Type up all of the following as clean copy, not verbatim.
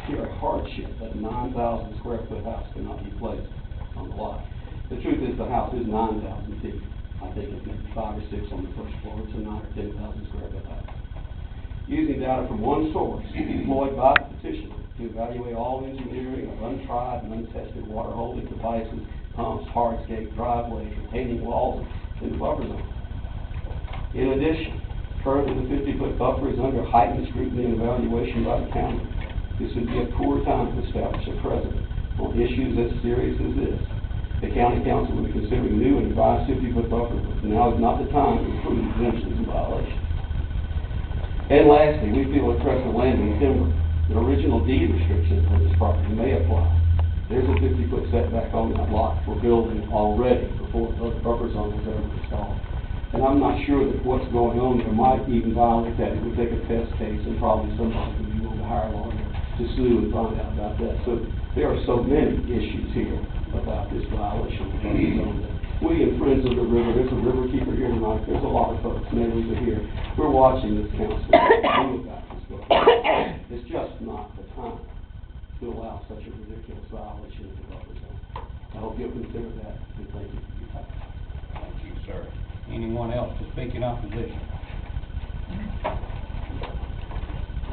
sheer hardship that a 9,000 square foot house cannot be placed on the lot. The truth is the house is 9,000 feet. I think it's maybe 5 or 6 on the first floor. It's a 9 or 10,000 square foot house. Using data from one source employed by the petitioner to evaluate all engineering of untried and untested water holding devices, pumps, hardscape, driveways, retaining walls in the buffer zone. In addition, currently the 50-foot buffer is under heightened scrutiny and evaluation by the county. This would be a poor time to establish a precedent on issues as serious as this. The county council would be considering new and revised 50-foot buffer, but now is not the time to prove eventually in violation. And lastly, we feel at Crescent Land and Timber, the original deed restrictions on this property may apply. There's a 50-foot setback on that lot for building already before the buffer zone was ever installed. And I'm not sure that what's going on there might even violate that. It would take a test case and probably somebody would be willing to hire a lawyer to sue and find out about that. So there are so many issues here about this violation of the buffer zone. We and Friends of the River, there's a river keeper here tonight, there's a lot of folks, neighbors are here. We're watching this council do about this buffer. It's just not the time to allow such a ridiculous violation of the buffer zone. I hope you'll consider that, and thank you for your time. Thank you, sir. Anyone else to speak in opposition?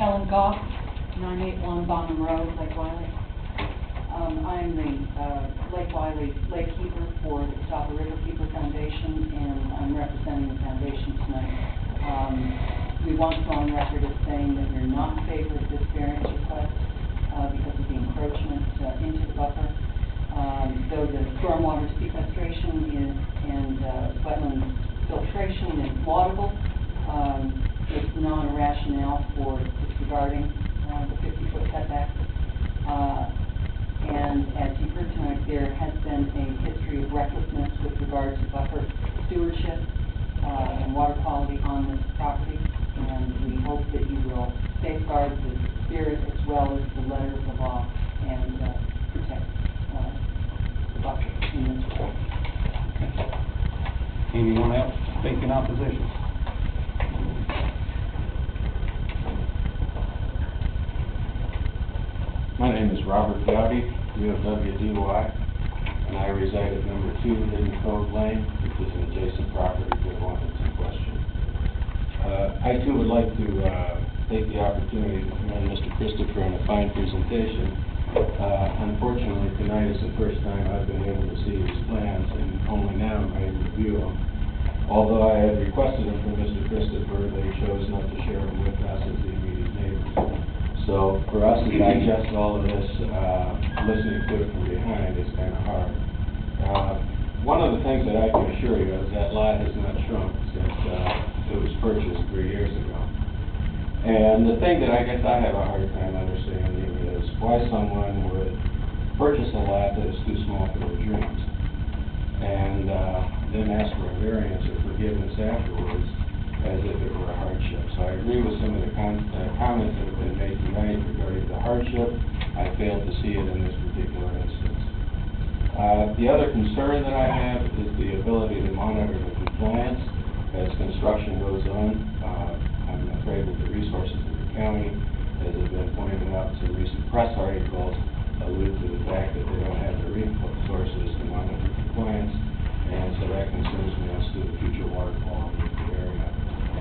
Ellen Goff, 981 Bonham Road, Lake Wylie. I'm the Lake Wylie Lake Keeper for the Goff River Keeper Foundation, and I'm representing the foundation tonight. We want to go on record as saying that we're not in favor of this variance request because of the encroachment into the buffer. Though the stormwater sequestration and wetland filtration is laudable, it's not a rationale for disregarding the 50-foot setback. And as you've heard tonight, there has been a history of recklessness with regard to buffer stewardship and water quality on this property, and we hope that you will safeguard the spirit as well as the letter of the law and protect the buffer in this way. Okay. Anyone else to speak in opposition? My name is Robert Gowdy, UFWDY, and I reside at number 2 Hidden Cove Lane, which is an adjacent property to the one that's in question. I too would like to take the opportunity to commend Mr. Christopher on a fine presentation. Unfortunately, tonight is the first time I've been able to see his plans, and only now am I able to view them. Although I had requested them from Mr. Christopher, they chose not to share them with us as the immediate neighbors. So for us to digest all of this, listening to it from behind is kind of hard. One of the things that I can assure you is that lot has not shrunk since it was purchased 3 years ago. And the thing that I guess I have a hard time understanding is why someone would purchase a lot that is too small for their dreams and then ask for a variance or forgiveness afterwards as if it were a hardship. So I agree with some of the comments that have been made tonight regarding the hardship. I failed to see it in this particular instance. The other concern that I have is the ability to monitor the compliance as construction goes on. I'm afraid that the resources of the county, as have been pointed out in some recent press articles, allude to the fact that they don't have the resources to monitor compliance, and so that concerns me as to the future water quality of the area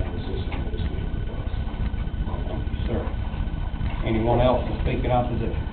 and the system that is being proposed. Thank you, sir. Anyone else to speak in opposition?